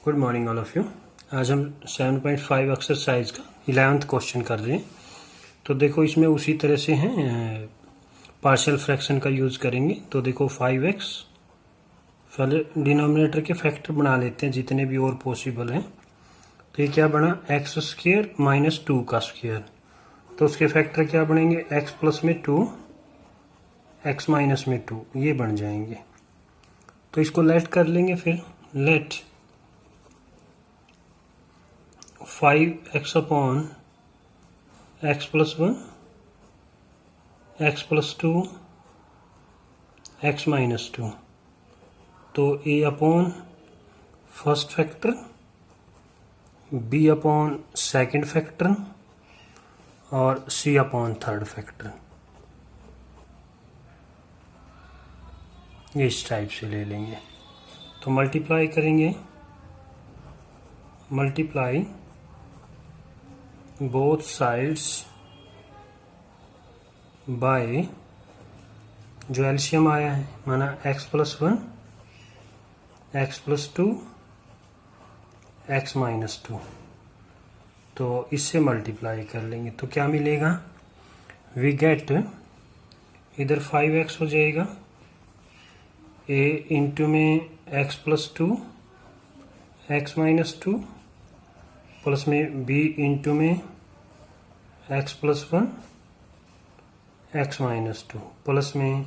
Good morning all of you. आज हम 7.5 exercise का 11th क्वेश्चन कर रहे हैं। तो देखो इसमें उसी तरह से हैं, पार्शियल फ्रैक्शन का यूज़ करेंगे। तो देखो 5x पहले डिनोमिनेटर के फैक्टर बना लेते हैं जितने भी और पॉसिबल हैं। तो ये क्या बना, एक्स स्क्वायर माइनस 2 का स्क्वायर। तो उसके फैक्टर क्या बनेंगे, x प्लस में 2 x माइनस में 2, ये बन जाएंगे। तो इसको लेट कर लेंगे, फिर let 5x upon x plus 1 x plus 2 x minus 2। तो a upon first factor, b upon second factor और c अपॉन थर्ड फैक्टर। ये इस टाइप से ले लेंगे। तो मल्टीप्लाई करेंगे, मल्टीप्लाई बोथ साइड्स बाय जो एलसीएम आया है, माना x plus 1 x plus 2 x minus 2। तो इससे मल्टीप्लाई कर लेंगे तो क्या मिलेगा, वी गेट, इधर 5x हो जाएगा, a इंटू में x plus 2 x minus 2 plus में b इंटू में x plus 1 x minus 2 plus में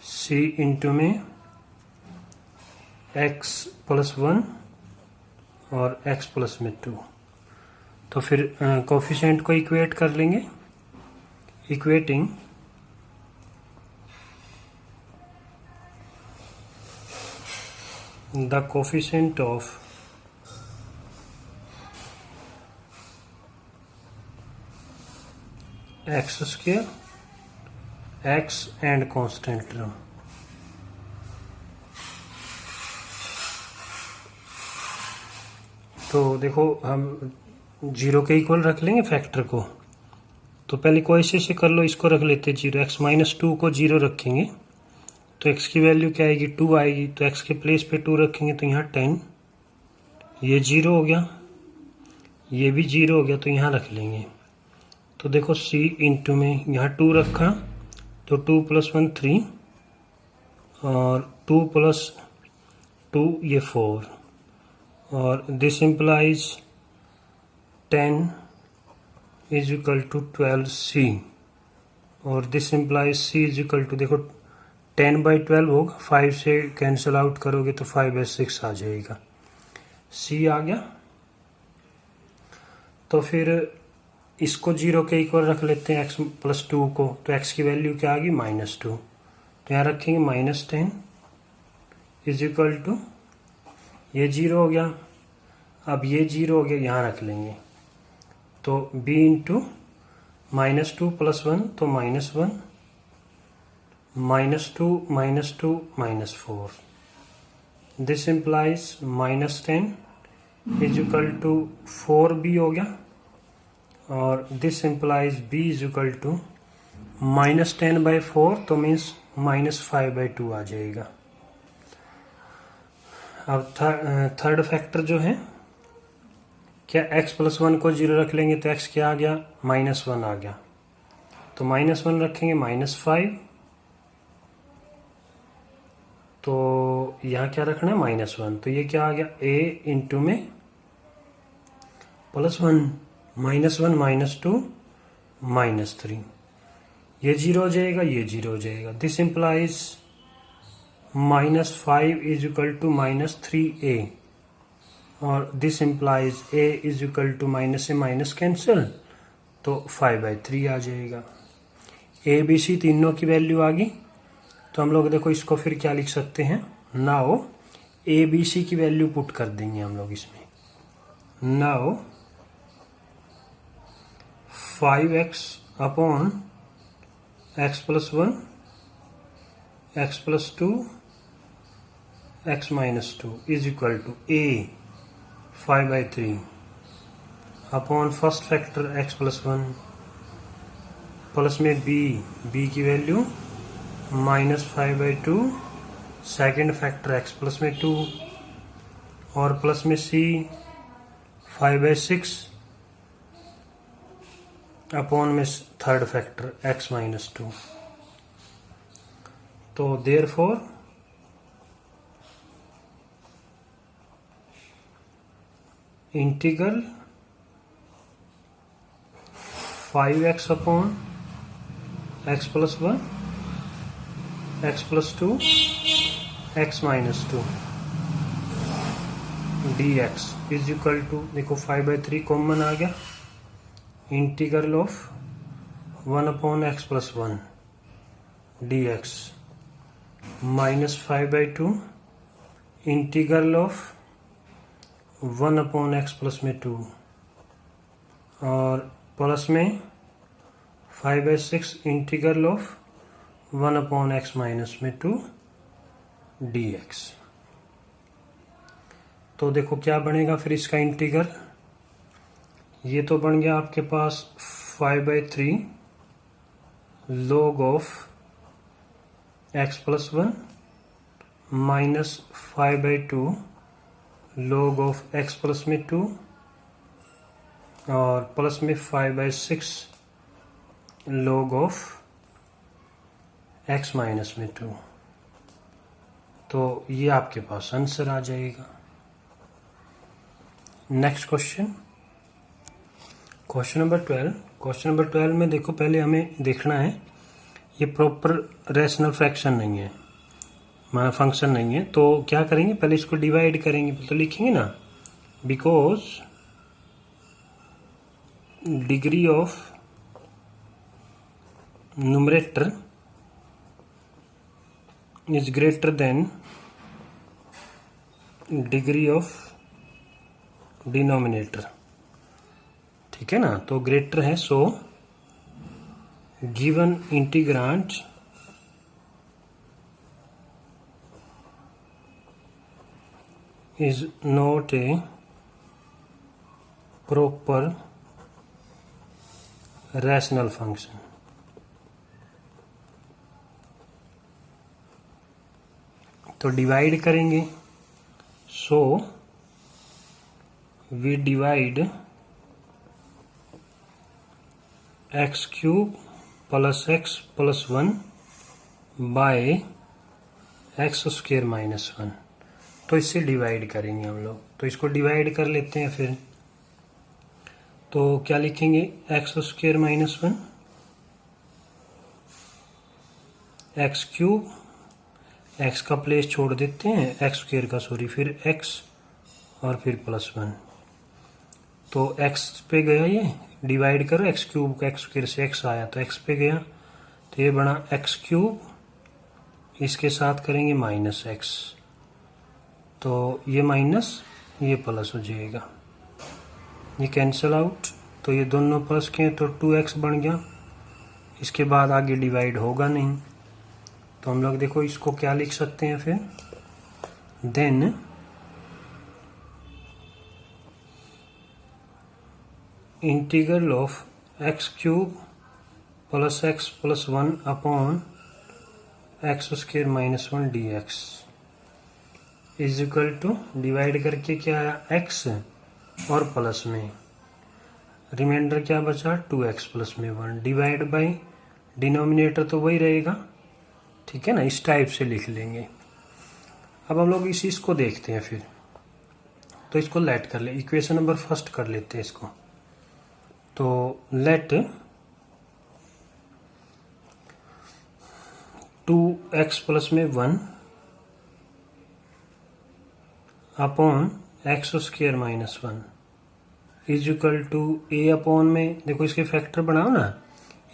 c इंटू में x प्लस 1 और x प्लस में 2। तो फिर कोफिशिएंट को इक्वेट कर लेंगे, equating the coefficient of x square x and constant term. तो देखो हम जीरो के इक्वल रख लेंगे फैक्टर को। तो पहले को ऐसे से कर लो, इसको रख लेते जीरो, एक्स माइनस 2 को जीरो रखेंगे तो x की वैल्यू क्या आएगी, 2 आएगी। तो x के प्लेस पे 2 रखेंगे तो यहाँ 10, ये जीरो हो गया, ये भी जीरो हो गया, तो यहाँ रख लेंगे। तो देखो c इंटू में यहाँ 2 रखा तो 2 प्लस 1 3 और 2 प्लस 2 ये 4 और this implies 10 is equal to 12c और this implies c is equal to, देखो 10/12 होगा, 5 से कैंसिल आउट करोगे तो 5/6 आ जाएगा, c आ गया। तो फिर इसको जीरो के इक्वल रख लेते हैं x प्लस 2 को। तो x की वैल्यू क्या आ गई, -2। तो यहाँ रखेंगे -10 इज इक्वल टू, ये जीरो हो गया, अब ये जीरो हो गया, यहाँ रख लेंगे। तो b इंटू -2 प्लस 1 तो -1 -2 -4। This implies -10 is equal to 4b हो गया और this implies b is equal to -10/4 तो मीन्स -5/2 आ जाएगा। अब थर्ड फैक्टर जो है, क्या x प्लस 1 को जीरो रख लेंगे तो x क्या आ गया, -1 आ गया। तो -1 रखेंगे -5, तो यहाँ क्या रखना है, -1। तो ये क्या आ गया, a इंटू में प्लस 1 -1 -2 -3, ये जीरो हो जाएगा, ये जीरो हो जाएगा। This implies -5 is equal to -3a और this implies a is equal to minus से माइनस कैंसिल तो 5/3 आ जाएगा। a b c तीनों की वैल्यू आ गई। तो हम लोग देखो इसको फिर क्या लिख सकते हैं, नाउ a b c की वैल्यू पुट कर देंगे हम लोग इसमें। Now 5x upon x plus 1 x plus 2 x minus 2 is equal to a 5/3 upon first factor x plus 1 plus में b की value -5/2 second factor x plus में 2 और प्लस में c 5/6 अपॉन में थर्ड फैक्टर x-2। तो therefore integral 5x upon x+1 x+2 x-2 dx is equal to, देखो 5/3 common आ गया, integral of 1 upon x+1 dx minus 5/2 integral of 1 upon x+2 और plus में 5/6 integral of 1 upon x-2 dx। तो देखो क्या बनेगा फिर इसका इंटीग्रल, ये तो बन गया आपके पास 5/3 log of x+1 minus 5/2 log of x+2 और प्लस में 5/6 log ऑफ x-2। तो ये आपके पास आंसर आ जाएगा। Next question, question number 12। Question number 12 में देखो पहले हमें देखना है ये प्रॉपर रैशनल फ्रैक्शन नहीं है, माना फंक्शन नहीं है। तो क्या करेंगे, पहले इसको डिवाइड करेंगे, तो लिखेंगे ना because degree of numerator is greater than degree of denominator, ठीक है ना। तो ग्रेटर है, so given integrand is not a proper rational function। तो डिवाइड करेंगे, so we divide x³ plus x+1 by x² -1। तो इससे डिवाइड करेंगे हम लोग, तो इसको डिवाइड कर लेते हैं फिर। तो क्या लिखेंगे, x² -1 x³ x का प्लेस छोड़ देते हैं, x² का सॉरी, फिर x और फिर +1। तो x पे गया, ये डिवाइड करो, x³ का x² से x आया तो x पे गया, तो ये बना x³, इसके साथ करेंगे -x, तो ये माइनस ये प्लस हो जाएगा, ये कैंसिल आउट, तो ये दोनों प्लस के हैं तो 2x बन गया। इसके बाद आगे डिवाइड होगा नहीं, तो हम लोग देखो इसको क्या लिख सकते हैं फिर, then integral of x³ plus x+1 upon x² -1 dx is equal to, divide करके क्या आया x और प्लस में रिमाइंडर क्या बचा 2x प्लस में 1 डिवाइड बाई डिनोमिनेटर तो वही रहेगा, ठीक है ना। इस टाइप से लिख लेंगे। अब हम लोग इस चीज को देखते हैं फिर, तो इसको लेट कर ले, इक्वेशन नंबर फर्स्ट कर लेते हैं इसको। तो लेट 2x प्लस में 1 upon x² -1 is equal to a upon में, देखो इसके फैक्टर बनाओ ना,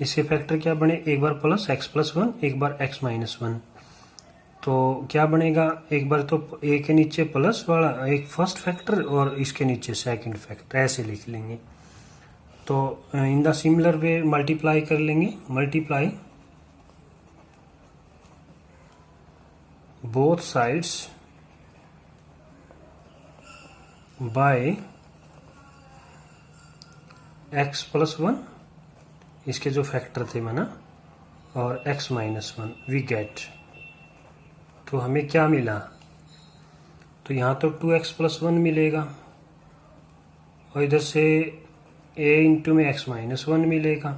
इसके फैक्टर क्या बने, एक बार प्लस x+1 एक बार x-1, तो क्या बनेगा, एक बार तो a के नीचे प्लस वाला एक फर्स्ट फैक्टर और इसके नीचे सेकंड फैक्टर, ऐसे लिख लेंगे। तो in the similar way multiply कर लेंगे, multiply both sides bye x+1, इसके जो फैक्टर थे माना, और x-1 वी गेट, तो हमें क्या मिला, तो यहाँ तो 2x प्लस 1 मिलेगा और इधर से a इंटू में x माइनस 1 मिलेगा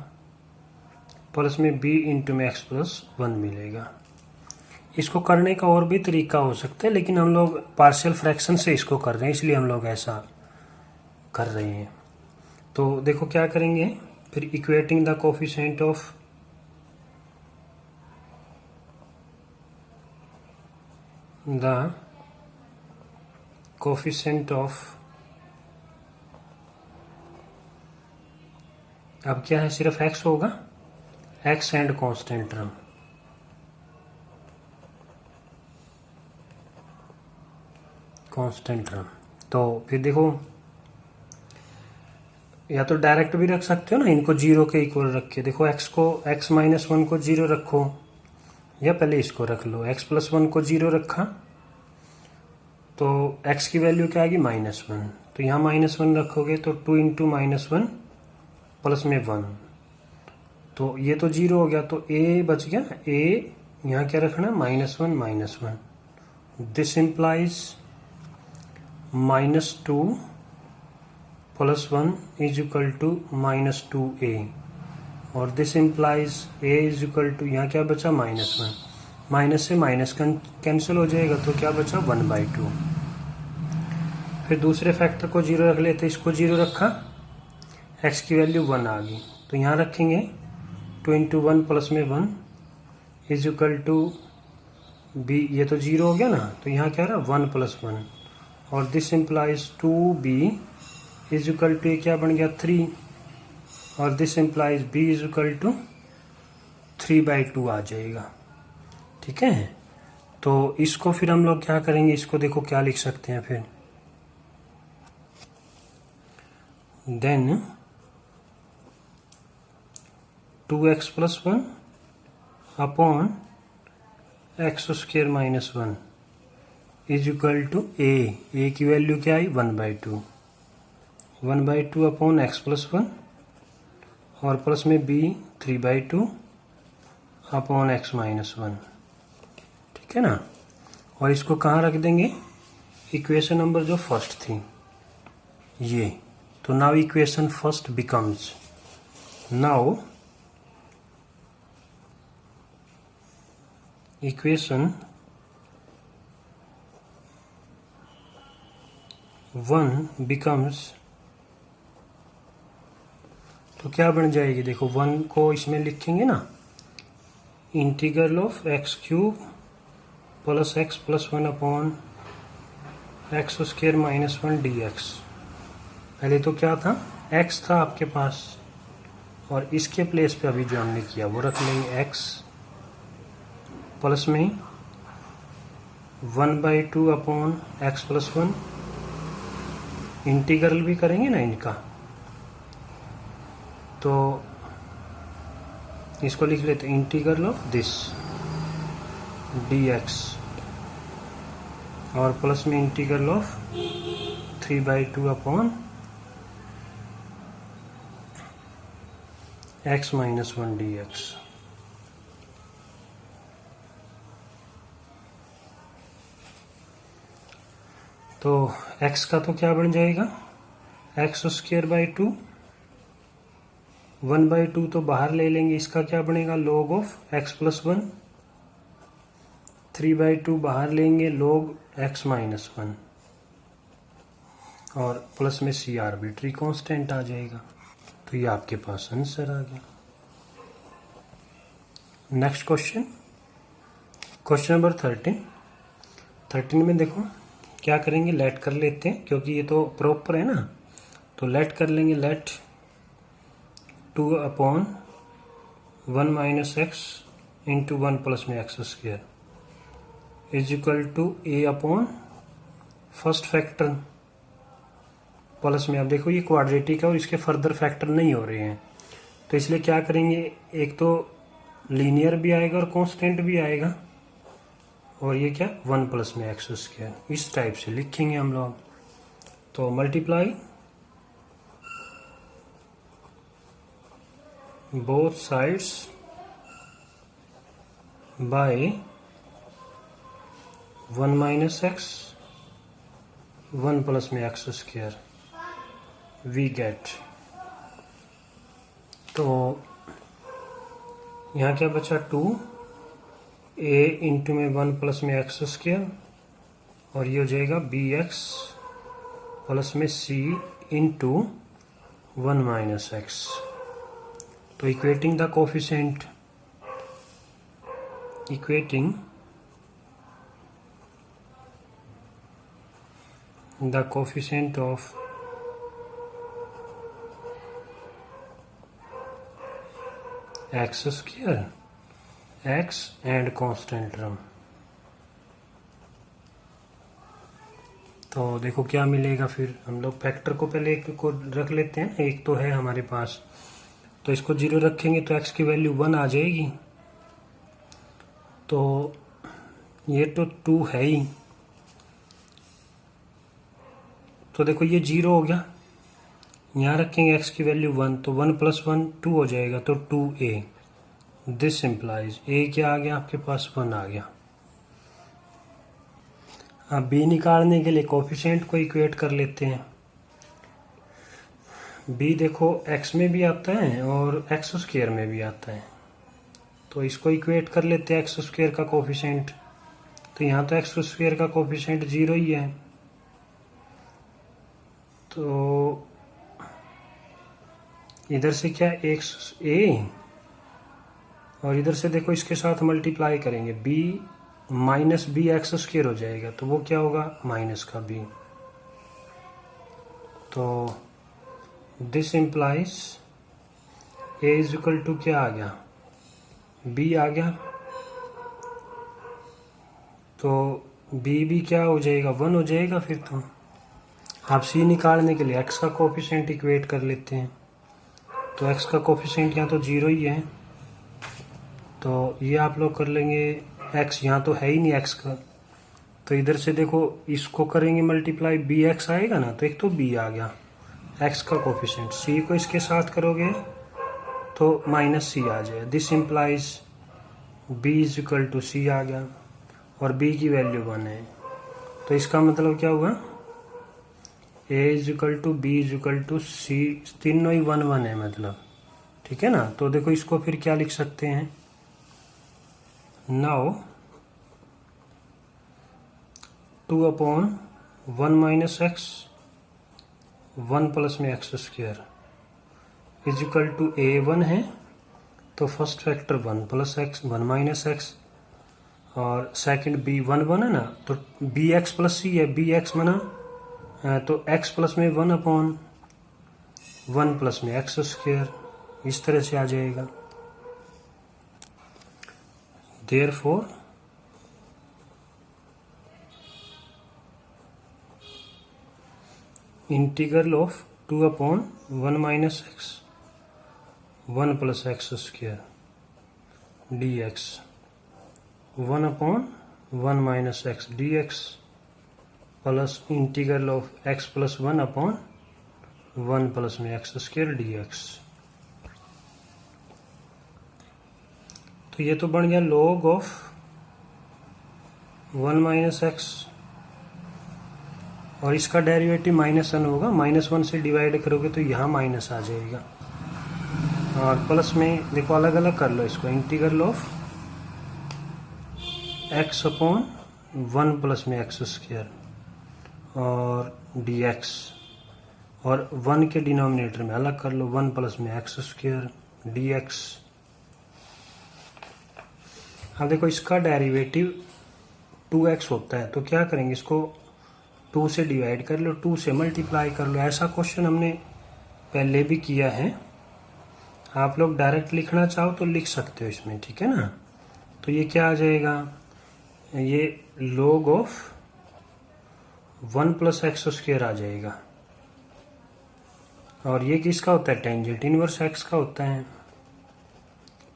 प्लस में b इंटू में x प्लस 1 मिलेगा। इसको करने का और भी तरीका हो सकता है, लेकिन हम लोग पार्शियल फ्रैक्शन से इसको कर रहे हैं, इसलिए हम लोग ऐसा कर रहे हैं। तो देखो क्या करेंगे फिर, equating the coefficient of the coefficient of, अब क्या है, सिर्फ x होगा, x and constant term. Constant term तो फिर देखो, या तो डायरेक्ट भी रख सकते हो ना, इनको 0 के इक्वल रख के। देखो x को, x माइनस 1 को 0 रखो, या पहले इसको रख लो, x प्लस 1 को 0 रखा तो x की वैल्यू क्या आएगी, -1। तो यहाँ -1 रखोगे तो 2 इंटू -1 प्लस में 1, तो ये तो 0 हो गया, तो a बच गया ना, a यहाँ क्या रखना, -1 -1। This implies -2 plus 1 is equal to -2a, और this implies a is equal to, यहाँ क्या बचा, -1, माइनस से माइनस कैंसिल हो जाएगा, तो क्या बचा, 1/2। फिर दूसरे फैक्टर को 0 रख लेते, इसको 0 रखा, x की वैल्यू 1 आ गई, तो यहाँ रखेंगे 2 इंटू 1 प्लस में 1 इज इक्वल टू b, ये तो 0 हो गया ना, तो यहाँ क्या रहा, 1 प्लस 1, और this implies 2b is equal to, क्या बन गया, 3, और this implies b is equal to 3/2 आ जाएगा। ठीक है, तो इसको फिर हम लोग क्या करेंगे, इसको देखो क्या लिख सकते हैं फिर, then 2x plus 1 upon x square minus 1 is equal to a की वैल्यू क्या आई, 1/2, 1/2 अपॉन x प्लस 1, और प्लस में b 3/2 अपॉन x माइनस 1। ठीक है ना, और इसको कहाँ रख देंगे, इक्वेशन नंबर जो फर्स्ट थी ये, तो now equation first becomes, now equation 1 becomes, तो क्या बन जाएगी, देखो 1 को इसमें लिखेंगे ना, integral of x³ plus x plus 1 upon x square minus 1 dx। पहले तो क्या था, x था आपके पास, और इसके प्लेस पे अभी जो हमने किया वो रख लेंगे, x प्लस में 1/2 अपॉन x प्लस 1, इंटीग्रल भी करेंगे ना इनका, तो इसको लिख लेते हैं इंटीग्रल ऑफ दिस dx, और प्लस में integral of 3/2 upon x minus 1 dx। तो x का तो क्या बन जाएगा, x स्क्वायर बाई 2, 1/2 तो बाहर ले लेंगे, इसका क्या बनेगा, log ऑफ x प्लस 1, 3/2 बाहर लेंगे, log x माइनस 1, और प्लस में c आर्बिट्री कांस्टेंट आ जाएगा। तो ये आपके पास आंसर आ गया। नेक्स्ट क्वेश्चन, क्वेश्चन नंबर 13 में देखो क्या करेंगे, लेट कर लेते हैं क्योंकि ये तो प्रॉपर है ना, तो लेट कर लेंगे, let 2 upon 1 minus X into 1 plus में X square is equal to a upon first factor plus में, अब देखो ये क्वाड्रेटिक है और इसके फर्दर फैक्टर नहीं हो रहे हैं, तो इसलिए क्या करेंगे, एक तो लीनियर भी आएगा और कांस्टेंट भी आएगा, और ये क्या 1 प्लस में एक्स स्क्वायर, इस टाइप से लिखेंगे हम लोग। तो multiply both sides bye 1 minus X 1 plus में एक्स स्क्वायर वी गेट। तो यहाँ क्या बचा 2 a इंटू में 1 प्लस में एक्स स्क्वायर और ये हो जाएगा बी एक्स प्लस में c इंटू 1 माइनस एक्स। तो equating the coefficient of x square, x and constant term। तो देखो क्या मिलेगा। फिर हम लोग फैक्टर को पहले एक को रख लेते हैं, एक तो है हमारे पास, तो इसको 0 रखेंगे तो x की वैल्यू 1 आ जाएगी। तो ये तो 2 है ही, तो देखो ये 0 हो गया। यहाँ रखेंगे x की वैल्यू 1 तो 1 प्लस 1 2 हो जाएगा, तो 2a। दिस इम्प्लाइज a क्या आ गया आपके पास 1 आ गया। अब b निकालने के लिए कोफिशिएंट को इक्वेट कर लेते हैं। b देखो x में भी आता है और एक्स स्क्वायर में भी आता है, तो इसको इक्वेट कर लेते हैं एक्स स्क्वायर का कोफिशिएंट। तो यहाँ तो एक्स स्क्वायर का कोफिशिएंट 0 ही है, तो इधर से क्या एक्स a और इधर से देखो इसके साथ मल्टीप्लाई करेंगे b minus b x square हो जाएगा, तो वो क्या होगा माइनस का b। तो this implies a is equal to क्या आ गया b आ गया। तो b भी क्या हो जाएगा 1 हो जाएगा। फिर तो आप c निकालने के लिए x का कोफिशिएंट इक्वेट कर लेते हैं। तो x का कोफिशिएंट यहाँ तो 0 ही है, तो ये आप लोग कर लेंगे। x यहाँ तो है ही नहीं x का, तो इधर से देखो इसको करेंगे मल्टीप्लाई bx आएगा ना, तो एक तो b आ गया x का कोफिशिएंट। c को इसके साथ करोगे तो माइनस c आ जाएगा। This implies b is equal to c आ गया और b की वैल्यू 1 है। तो इसका मतलब क्या हुआ a is equal to b is equal to c, तीनों ही 1 1 है मतलब, ठीक है ना। तो देखो इसको फिर क्या लिख सकते हैं, now 2 upon 1 minus X 1 plus में X square is equal to a 1 है, तो first factor 1 plus X 1 minus X और सेकंड b 1 1 है ना, तो बी एक्स प्लस c है, बी एक्स मना तो x प्लस में 1 अपॉन 1 प्लस में एक्स स्क्वायर, इस तरह से आ जाएगा। Therefore integral of 2 upon 1 minus x 1 plus x square dx 1 upon 1 minus x dx plus integral of x plus 1 upon 1 plus में x square dx। तो ये तो बन गया log ऑफ 1 माइनस एक्स और इसका डेरिवेटिव -1 होगा, -1 से डिवाइड करोगे तो यहाँ माइनस आ जाएगा। और प्लस में देखो अलग अलग कर लो इसको, integral of x upon 1 plus में एक्स स्क्वायर और dx और 1 के डिनोमिनेटर में अलग कर लो 1 प्लस में एक्स स्क्वायर dx। अब देखो इसका डेरिवेटिव 2x होता है, तो क्या करेंगे इसको 2 से डिवाइड कर लो, 2 से मल्टीप्लाई कर लो। ऐसा क्वेश्चन हमने पहले भी किया है, आप लोग डायरेक्ट लिखना चाहो तो लिख सकते हो इसमें, ठीक है ना। तो ये क्या आ जाएगा, ये log of 1 plus X square आ जाएगा और ये किसका होता है टेंजेंट इनवर्स x का होता है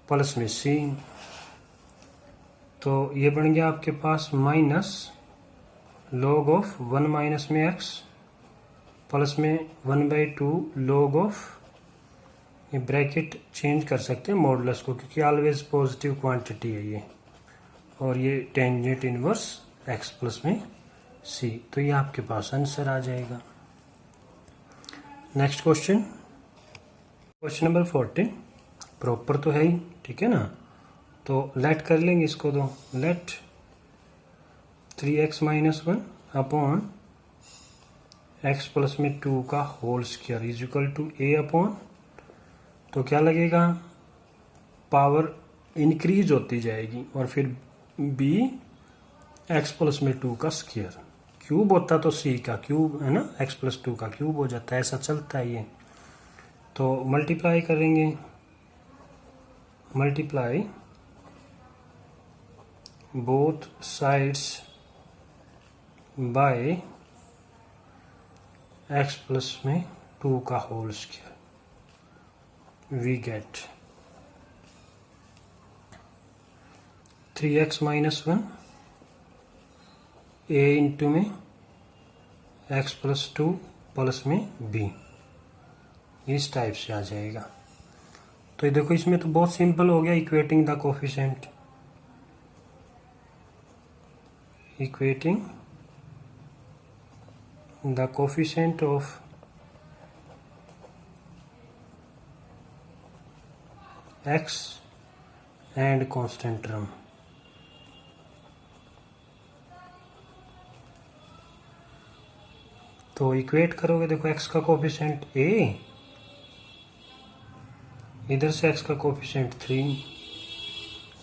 प्लस में c। तो ये बन गया आपके पास माइनस log ऑफ 1 माइनस में x प्लस में 1/2 log ऑफ, ये ब्रैकेट चेंज कर सकते हैं मॉडुलस को क्योंकि ऑलवेज पॉजिटिव क्वांटिटी है ये, और ये टेंजेंट इनवर्स x प्लस में सी। तो ये आपके पास आंसर आ जाएगा। Next question, question number 14। Proper तो है ही, ठीक है ना, तो लेट कर लेंगे इसको। तो let 3x minus 1 upon x plus में 2 का whole square is equal to a upon, तो क्या लगेगा, पावर इंक्रीज होती जाएगी और फिर b x प्लस में 2 का स्क्वायर, क्यूब होता तो c का क्यूब है ना, x प्लस 2 का क्यूब हो जाता है, ऐसा चलता है ये। तो मल्टीप्लाई करेंगे, multiply both sides by x plus में 2 का whole square, we get 3x minus 1 a into में x प्लस 2 प्लस में b, इस टाइप से आ जाएगा। तो ये देखो इसमें तो बहुत सिंपल हो गया, equating the coefficient, equating the coefficient of x and constant term. तो इक्वेट करोगे, देखो x का कोफिशिएंट a, इधर से x का कोफिशिएंट 3,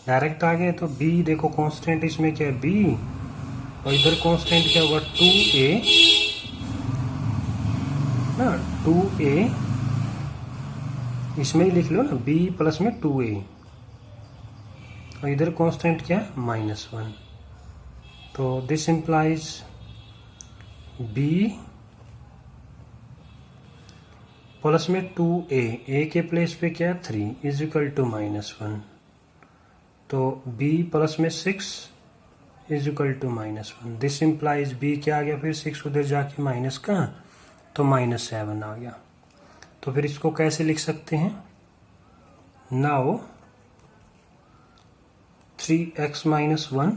डायरेक्ट आ गए। तो b देखो कांस्टेंट इसमें क्या है b, और इधर कांस्टेंट क्या होगा 2a ना, 2a इसमें ही लिख लो ना, b प्लस में 2a, और इधर कांस्टेंट क्या है -1। तो दिस इंप्लाइज b प्लस में 2a, a के प्लेस पे क्या है 3 इज इक्वल टू -1। तो b प्लस में 6 is equal to -1। This implies b क्या आ गया, फिर 6 उधर जाके माइनस का, तो -7 आ गया। तो फिर इसको कैसे लिख सकते हैं, now 3x minus 1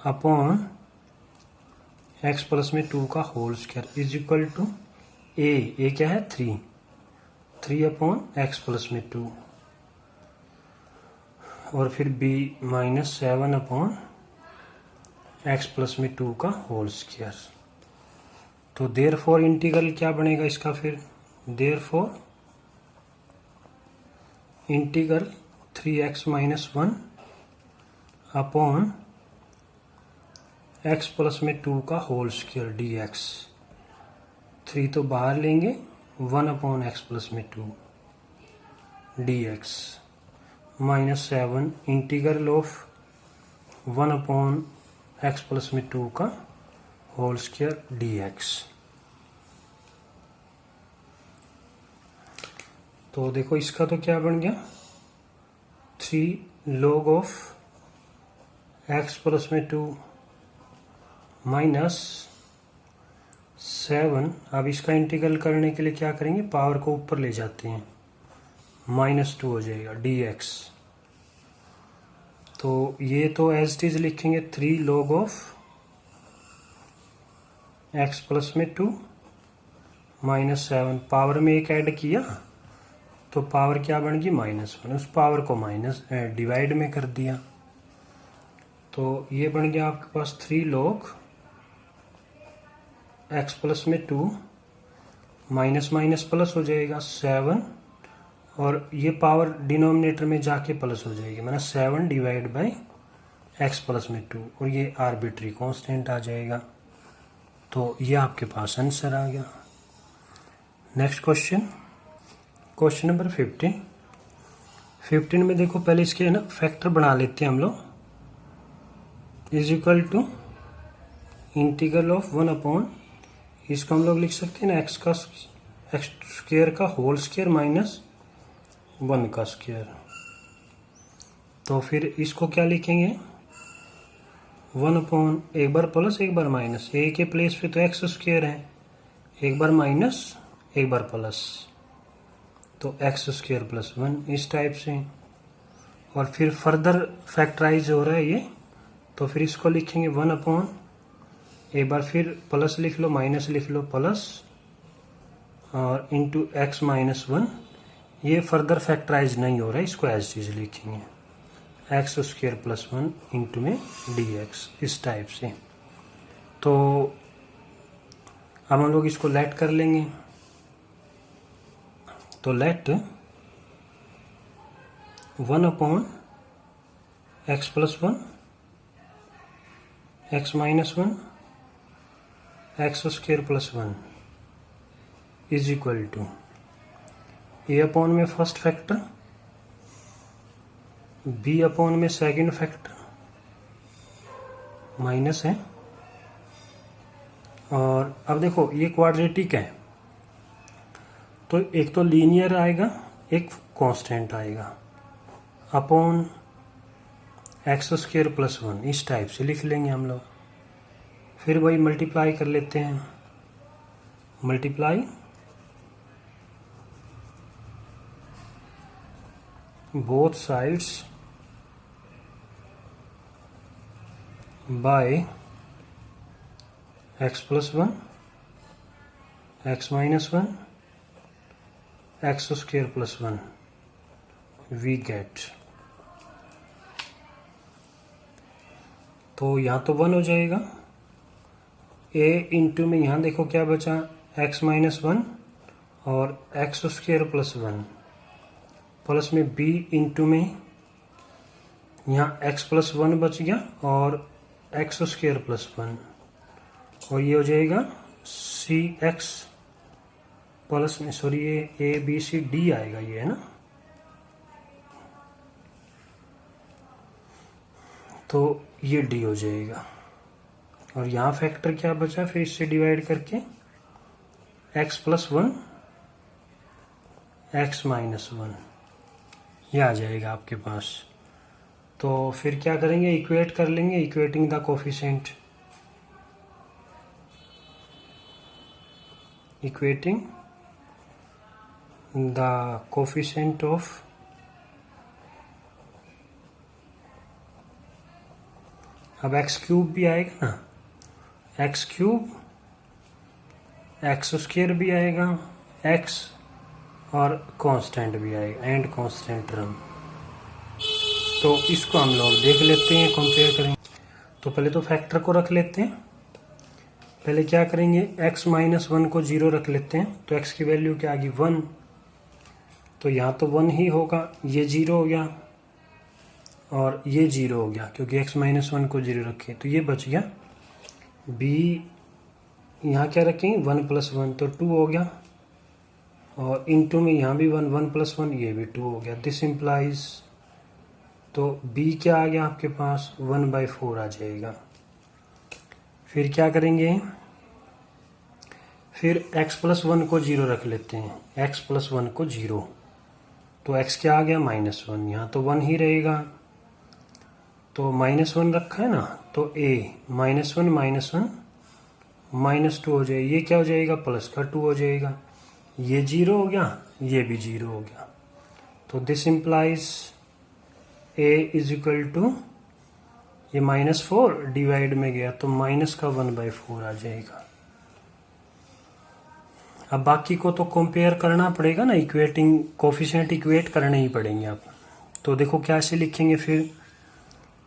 upon x plus में 2 का whole square is equal to a क्या है 3 अपॉन x प्लस में 2, और फिर b -7 अपॉन x प्लस में 2 का होल स्क्वायर। तो देयरफॉर इंटीग्रल क्या बनेगा इसका, फिर therefore integral 3x minus 1 upon x plus में 2 का होल स्क्वायर dx, 3 तो बाहर लेंगे, 1 अपॉन x प्लस में 2 dx -7 integral of 1 upon x plus में 2 का होल स्क्वायर dx। तो देखो इसका तो क्या बन गया, 3 log ऑफ x प्लस में 2 माइनस 7। अब इसका इंटीग्रल करने के लिए क्या करेंगे, पावर को ऊपर ले जाते हैं, -2 हो जाएगा dx। तो ये तो एज इट इज लिखेंगे 3 log ऑफ x प्लस में 2 -7, पावर में एक ऐड किया तो पावर क्या बन गई -1, उस पावर को माइनस डिवाइड में कर दिया। तो ये बन गया आपके पास 3 log x प्लस में 2, माइनस माइनस प्लस हो जाएगा 7, और ये पावर डिनोमिनेटर में जाके प्लस हो जाएगी, मतलब 7 डिवाइड बाई x प्लस में 2, और ये आर्बिट्री कांस्टेंट आ जाएगा। तो ये आपके पास आंसर आ गया। नेक्स्ट क्वेश्चन, क्वेश्चन नंबर 15 में देखो पहले इसके ना फैक्टर बना लेते हैं हम लोग, is equal to integral of 1 upon, इसको हम लोग लिख सकते हैं ना x स्क्वायर का होल स्क्वायर माइनस 1 का स्क्वायर। तो फिर इसको क्या लिखेंगे, 1 अपॉन, एक बार प्लस एक बार माइनस, a के प्लेस पे तो x स्क्वायर है, एक बार माइनस एक बार प्लस, तो x स्क्वायर प्लस 1, इस टाइप से। और फिर फर्दर फैक्टराइज हो रहा है ये, तो फिर इसको लिखेंगे 1 अपॉन एक बार फिर प्लस लिख लो, माइनस लिख लो, प्लस और इंटू एक्स माइनस वन। ये फर्दर फैक्टराइज नहीं हो रहा है, इसको एज चीज लिखेंगे x square plus one into में डी एक्स, इस टाइप से। तो अब हम लोग इसको लेट कर लेंगे। तो let 1 upon x plus one, x minus one, x square plus one is equal to a upon में फर्स्ट फैक्टर, बी अपॉन में सेकंड फैक्टर माइनस है। और अब देखो ये क्वाड्रेटिक है, तो एक तो लीनियर आएगा, एक कांस्टेंट आएगा, upon x square plus one, इस टाइप से लिख लेंगे हम लोग। फिर वही मल्टीप्लाई कर लेते हैं, multiply both sides by x plus 1, x minus 1, x square plus 1, we get। तो यहाँ तो 1 हो जाएगा, a इंटू में यहाँ देखो क्या बचा, x माइनस वन और x square plus one, plus में b इंटू में यहाँ x प्लस वन बच गया और x स्क्वायर प्लस वन, और ये हो जाएगा सी एक्स प्लस में, सॉरी ये ए बी सी डी आएगा, ये है ना। तो ये डी हो जाएगा, और यहाँ फैक्टर क्या बचा, फिर इससे डिवाइड करके x plus one, x minus one, ये आ जाएगा आपके पास। तो फिर क्या करेंगे, इक्वेट कर लेंगे, equating the coefficient, equating the coefficient of अब एक्स क्यूब भी आएगा ना, एक्स क्यूब, एक्स स्क्वायर भी आएगा, एक्स और कांस्टेंट भी आएगा, एंड कांस्टेंट टर्म। तो इसको हम लोग देख लेते हैं, कंपेयर करेंगे। तो पहले तो फैक्टर को रख लेते हैं, पहले क्या करेंगे, x माइनस वन को 0 रख लेते हैं, तो x की वैल्यू क्या आ गई 1, तो यहाँ तो 1 ही होगा, ये 0 हो गया और ये 0 हो गया, क्योंकि x माइनस वन को 0 रखे, तो ये बच गया b, यहाँ क्या रखेंगे 1 प्लस वन, तो 2 हो गया, और इनटू में यहाँ भी 1, 1 प्लस वन, ये भी 2 हो गया। दिस इम्प्लाइज, तो b क्या आ गया आपके पास 1/4 आ जाएगा। फिर क्या करेंगे, फिर x प्लस वन को 0 रख लेते हैं, x प्लस वन को 0, तो x क्या आ गया -1, यहाँ तो 1 ही रहेगा, तो -1 रखा है ना, तो a -1 -1 -2 हो जाएगा, ये क्या हो जाएगा प्लस का 2 हो जाएगा, ये 0 हो गया, ये भी 0 हो गया। तो this implies a is equal to, ये -4 डिवाइड में गया तो माइनस का 1/4 आ जाएगा। अब बाकी को तो कंपेयर करना पड़ेगा ना, इक्वेटिंग कोफिशिएंट इक्वेट करने ही पड़ेंगे आप। तो देखो कैसे लिखेंगे, फिर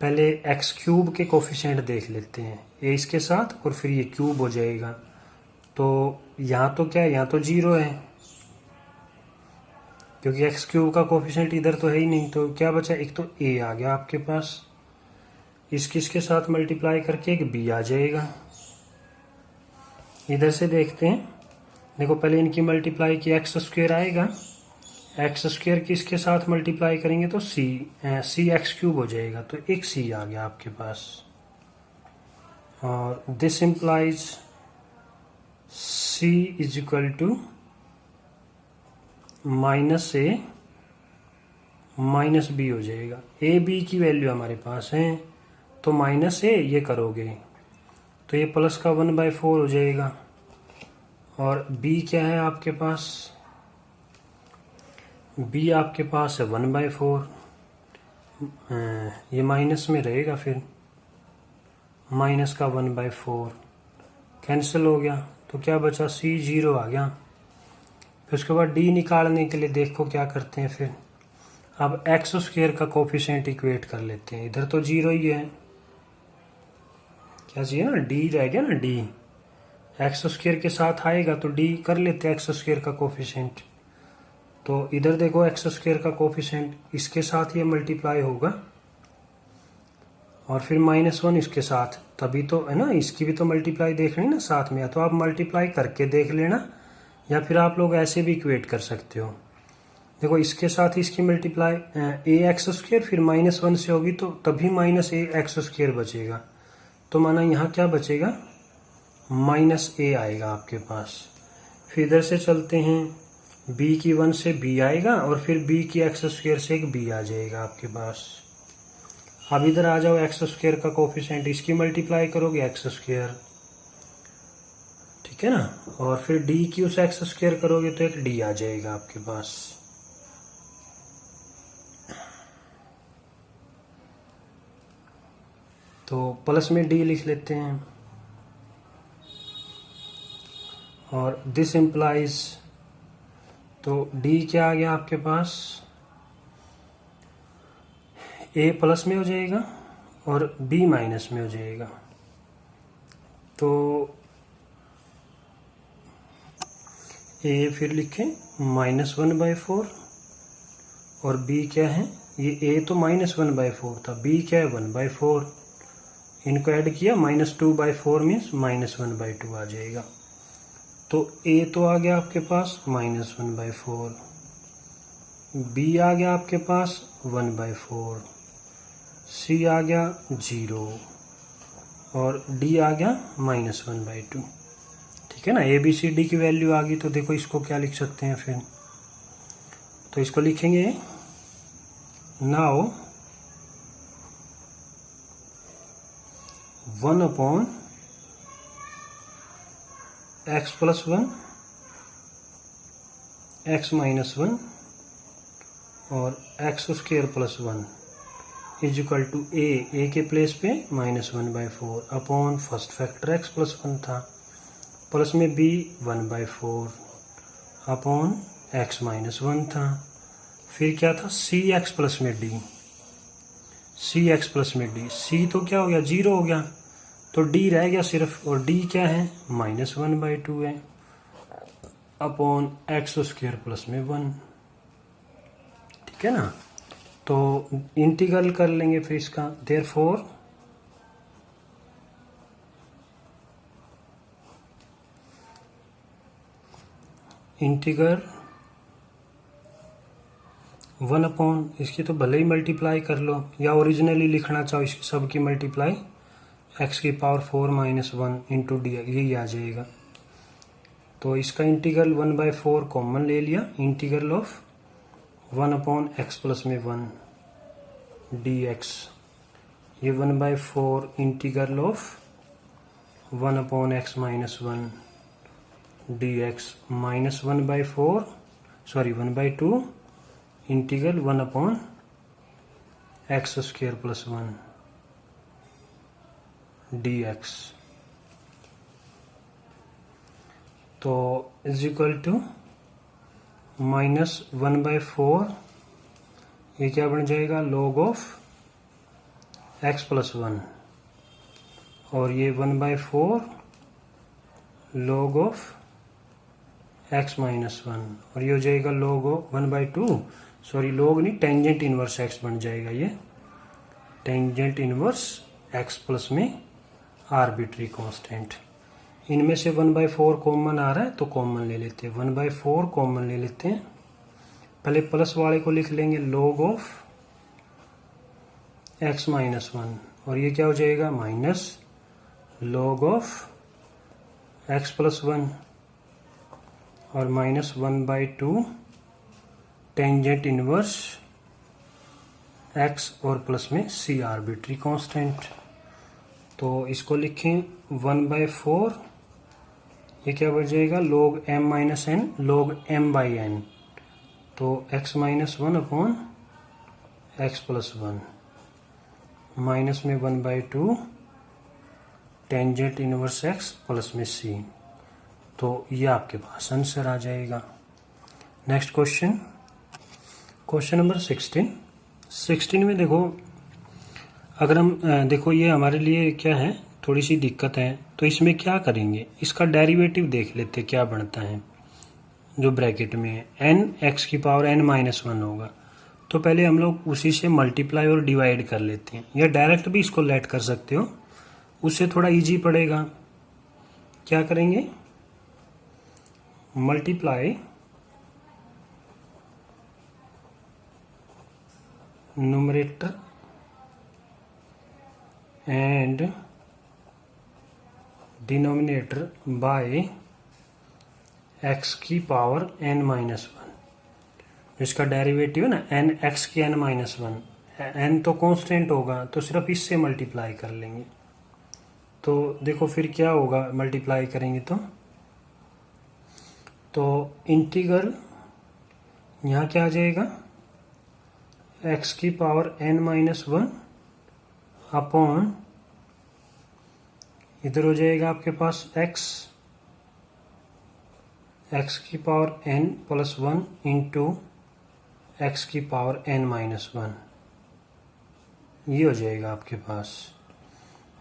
पहले एक्स क्यूब के कोफिशिएंट देख लेते हैं, ए इसके साथ और फिर ये क्यूब हो जाएगा। तो यहाँ तो क्या है, यहाँ तो 0 है, क्योंकि एक्स क्यूब का कोफिशिएंट इधर तो है ही नहीं, तो क्या बचा, एक तो ए आ गया आपके पास, इसके साथ मल्टीप्लाई करके एक बी आ जाएगा। इधर से देखते हैं, देखो पहले इनकी मल्टीप्लाई की एक्स स्क्वायर आएगा, एक्स स्क्वायर की इसके साथ मल्टीप्लाई करेंगे तो सी एक्स क्यूब हो जाएगा, तो एक सी आ गया आपके पास। और this implies c is equal to -a -b हो जाएगा। ए बी की वैल्यू हमारे पास है, तो -a ये करोगे तो ये प्लस का 1/4 हो जाएगा, और b क्या है आपके पास, b आपके पास है 1/4, ये माइनस में रहेगा, फिर माइनस का 1/4, कैंसिल हो गया, तो क्या बचा, सी 0 आ गया। फिर उसके बाद डी निकालने के लिए देखो क्या करते हैं फिर, अब एक्स स्क्वायर का कोफिशिएंट इक्वेट कर लेते हैं। इधर तो 0 ही है, क्या चाहिए ना, डी रह गया ना, डी एक्स स्क्वायर के साथ आएगा तो डी कर लेते हैं एक्स स्क्वायर का कोफिशिएंट। तो इधर देखो एक्स स्क्वायर का कोफिशिएंट इसके साथ ये मल्टीप्लाई होगा और फिर -1 इसके साथ, तभी तो है ना, इसकी भी तो मल्टीप्लाई देखनी ना साथ में, या तो आप मल्टीप्लाई करके देख लेना या फिर आप लोग ऐसे भी इक्वेट कर सकते हो। देखो इसके साथ इसकी मल्टीप्लाई ए एक्स स्क्वायर फिर -1 से होगी तो तभी -a(x²) बचेगा, तो माना यहाँ क्या बचेगा, -a आएगा आपके पास। फिर इधर से चलते हैं, b की 1 से b आएगा और फिर b की x² से एक b आ जाएगा आपके पास। अब इधर आ जाओ, x² का कोफिशिएंट इसकी मल्टीप्लाई करोगे x², ठीक है ना, और फिर d की उस x² करोगे तो एक d आ जाएगा आपके पास। तो प्लस में d लिख लेते हैं और दिस इम्प्लाइज, तो d क्या आ गया आपके पास, a प्लस में हो जाएगा और b माइनस में हो जाएगा। तो a फिर लिखें -1/4 और b क्या है, ये a तो -1/4 था, b क्या है 1/4, इनको ऐड किया -2/4 मीन्स -1/2 आ जाएगा। तो a तो आ गया आपके पास -1/4, b आ गया आपके पास 1/4, c आ गया 0 और d आ गया -1/2। ठीक है ना, a b c d की वैल्यू आ गई। तो देखो इसको क्या लिख सकते हैं फिर, तो इसको लिखेंगे नाउ 1/(x + 1) x - 1 और x² + 1 इक्वल टू a के प्लेस पे -1/4 अपॉन फर्स्ट फैक्टर x + 1 था, प्लस में b 1/4 अपॉन x - 1 था, फिर क्या था cx प्लस में d, cx प्लस में d, c तो क्या हो गया 0 हो गया, तो d रह गया सिर्फ, और d क्या है -1/2 है अपॉन x² + 1। ठीक है ना, तो इंटीग्रल कर लेंगे फिर इसका, देयरफॉर इंटीग्रल 1/, इसकी तो भले ही मल्टीप्लाई कर लो या ओरिजिनली लिखना चाहो इसकी सब की मल्टीप्लाई x⁴ - 1 इंटू डी, यही आ जाएगा। तो इसका इंटीग्रल 1/4 कॉमन ले लिया, इंटीग्रल ऑफ 1/x + में 1 dx, ये 1/4 integral of 1/x - 1 dx minus 1/2 integral 1/x² + 1 dx, तो इज इक्वल टू -1/4, ये क्या बन जाएगा log ऑफ x + 1 और ये 1/4 log ऑफ x - 1 और ये हो जाएगा log ऑफ 1/2, सॉरी log नहीं, टेंजेंट इनवर्स x बन जाएगा, ये टेंजेंट इनवर्स x प्लस में आर्बिट्री कांस्टेंट। इनमें से 1/4 कॉमन आ रहा है तो कॉमन ले लेते हैं, 1/4 कॉमन ले लेते हैं। पहले प्लस वाले को लिख लेंगे log ऑफ x - 1 और ये क्या हो जाएगा माइनस log ऑफ x + 1 और -1/2 टेंजेंट इनवर्स x और प्लस में c आर्बिट्री कांस्टेंट। तो इसको लिखें 1/4, ये क्या बन जाएगा log m - n log m/n, तो x - 1 अपॉन x + 1 माइनस में 1/2 टेंजेंट इनवर्स एक्स प्लस में सी। तो ये आपके पास आंसर आ जाएगा। नेक्स्ट क्वेश्चन, क्वेश्चन नंबर 16 में देखो, अगर हम देखो ये हमारे लिए क्या है, थोड़ी सी दिक्कत है। तो इसमें क्या करेंगे, इसका डेरिवेटिव देख लेते क्या बनता है। जो ब्रैकेट में है एन एक्स की पावर एन माइनस वन होगा, तो पहले हम लोग उसी से मल्टीप्लाई और डिवाइड कर लेते हैं, या डायरेक्ट भी इसको लेट कर सकते हो, उससे थोड़ा इजी पड़ेगा। क्या करेंगे, multiply numerator and denominator by x की पावर एन माइनस वन। जिसका डेरिवेटिव है ना एन एक्स की एन माइनस वन, एन तो कांस्टेंट होगा तो सिर्फ इससे मल्टीप्लाई कर लेंगे। तो देखो फिर क्या होगा, मल्टीप्लाई करेंगे तो इंटीग्रल यहाँ क्या आ जाएगा, एक्स की power n minus one upon इधर हो जाएगा आपके पास एक्स की power n plus one into x की पावर एन माइनस वन, ये हो जाएगा आपके पास।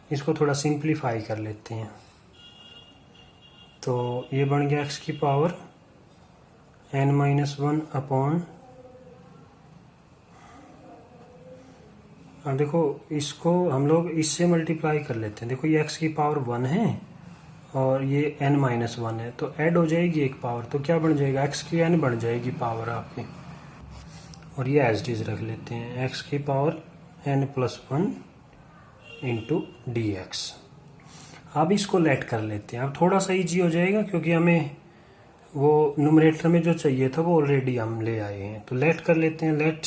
इसको थोड़ा सिंप्लीफाई कर लेते हैं। तो ये बन गया एक्स की power n minus one upon, अब देखो इसको हम लोग इससे मल्टीप्लाई कर लेते हैं। देखो ये एक्स की पावर वन है और ये एन माइनस वन है, तो ऐड हो जाएगी एक पावर, तो क्या बन जाएगा, एक्स की एन बन जाएगी पावर आपकी। और ये एज इट इज रख लेते हैं, एक्स की power n plus one into d x. अब इसको लेट कर लेते हैं, अब थोड़ा सा ईजी हो जाएगा क्योंकि हमें वो न्यूमरेटर में जो चाहिए था वो ऑलरेडी हम ले आए हैं। तो लेट कर लेते हैं, लेट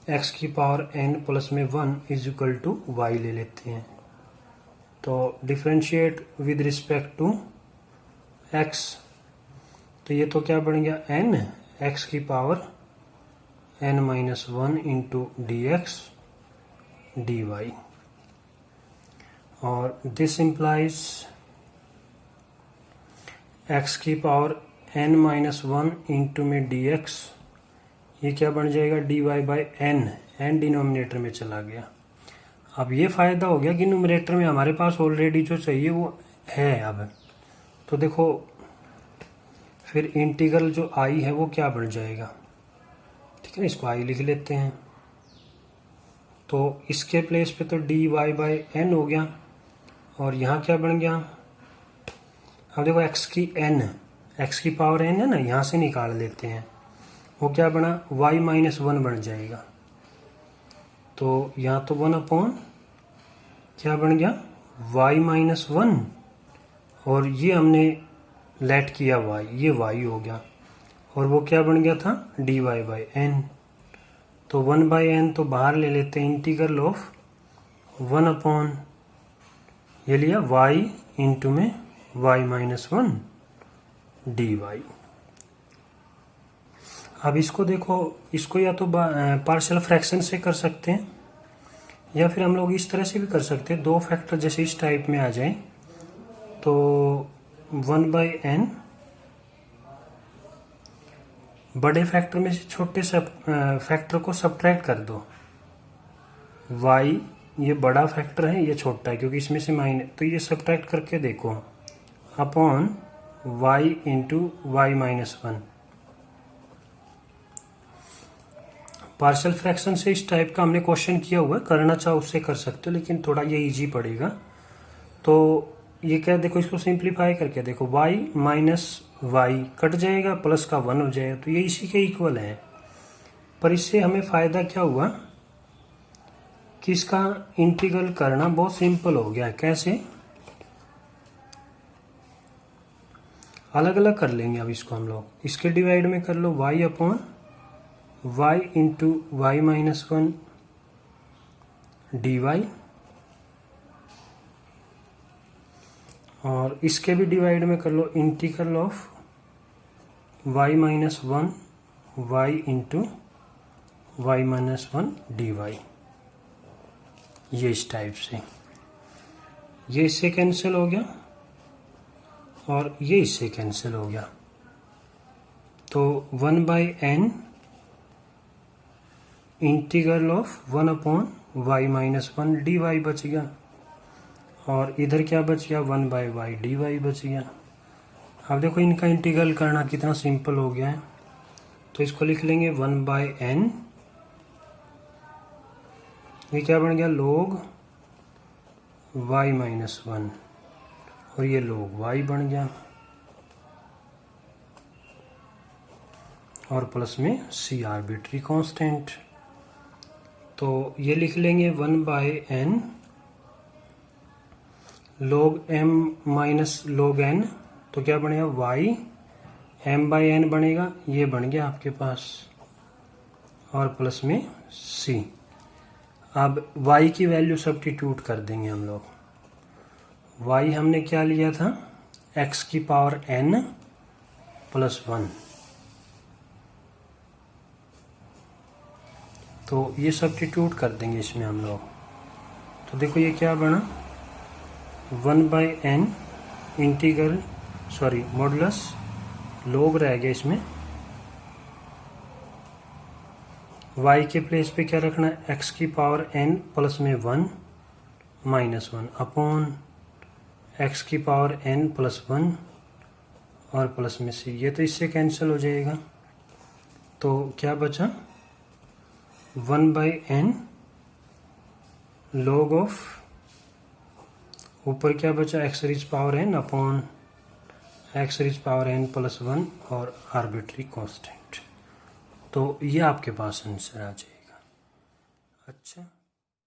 एक्स की पावर एन प्लस में one is equal to y ले लेते हैं। तो differentiate with respect to x, तो ये तो क्या बन गया एन एक्स की power n minus one into d x d Y. और दिस इंप्लाइज एक्स की power n minus one into में डी एक्स, ये क्या बन जाएगा d y by n denominator में चला गया। अब ये फायदा हो गया कि न्यूमरेटर में हमारे पास ऑलरेडी जो चाहिए वो है। अब तो देखो फिर इंटीग्रल जो आई है वो क्या बन जाएगा, ठीक है ना, इसको आई लिख लेते हैं। तो इसके प्लेस पे तो डी वाई बाई एन हो गया, और यहाँ क्या बन गया, अब देखो एक्स की पावर एन है ना, यहाँ से निकाल लेते हैं, वो क्या बना y माइनस वन बन जाएगा। तो यहाँ तो वन अपॉन क्या बन गया y माइनस वन, और ये हमने लेट किया y, ये y हो गया, और वो क्या बन गया था dy बाई एन। तो वन बाई एन तो बाहर ले लेते हैं, इंटीग्रल ऑफ वन अपॉन ये लिया y इंटू में y minus one D y. अब इसको देखो, इसको या तो पार्शियल फ्रैक्शन से कर सकते हैं, या फिर हम लोग इस तरह से भी कर सकते हैं, दो फैक्टर जैसे इस टाइप में आ जाए। तो वन बाई एन बड़े फैक्टर में से छोटे फैक्टर को सब्ट्रैक्ट कर दो। y ये बड़ा फैक्टर है, ये छोटा है क्योंकि इसमें से माइनस, तो ये सब्ट्रैक्ट करके देखो upon y into Y minus one. Partial fraction से इस टाइप का हमने क्वेश्चन किया हुआ है, करना चाहो उससे कर सकते हो, लेकिन थोड़ा ये इजी पड़ेगा। तो ये क्या, देखो इसको सिंप्लीफाई करके देखो, y माइनस वाई कट जाएगा, प्लस का वन हो जाएगा, तो ये इसी के इक्वल है। पर इससे हमें फायदा क्या हुआ कि इसका इंटीग्रल करना बहुत सिंपल हो गया। कैसे, अलग अलग कर लेंगे अब इसको हम लोग, इसके डिवाइड में कर लो y upon y into Y minus one D Y, और इसके भी डिवाइड में कर लो integral of y minus one Y into Y minus one D Y. ये इस टाइप से, ये इससे कैंसिल हो गया और ये इससे कैंसिल हो गया, तो 1/n integral of 1/y-1 dy बच गया, और इधर क्या बच गया 1/y dy बच गया। अब देखो इनका इंटीग्रल करना कितना सिंपल हो गया है, तो इसको लिख लेंगे 1/n, ये क्या बन गया log y-1, और ये log y बन गया, और प्लस में c आर्बिट्री कांस्टेंट। तो ये लिख लेंगे 1/n log m minus log n, तो क्या बनेगा y m/n बनेगा, ये बन गया आपके पास, और प्लस में c। अब y की वैल्यू सब्स्टिट्यूट कर देंगे हम लोग। y हमने क्या लिया था x की पावर n प्लस 1, तो ये सब्स्टिट्यूट कर देंगे इसमें हम लोग। तो देखो ये क्या बना 1/n इंटीग्रल मॉडुलस log रह गया इसमें, y के प्लेस पे क्या रखना है x की पावर n प्लस में 1 माइनस 1 अपॉन x की पावर n प्लस 1 और प्लस में c, ये तो इससे कैंसिल हो जाएगा, तो क्या बचा 1/n log ऑफ, ऊपर क्या बचा x rich power n upon x rich power n plus 1 और आर्बिट्री कांस्टेंट। तो ये आपके पास आंसर आ जाएगा। अच्छा।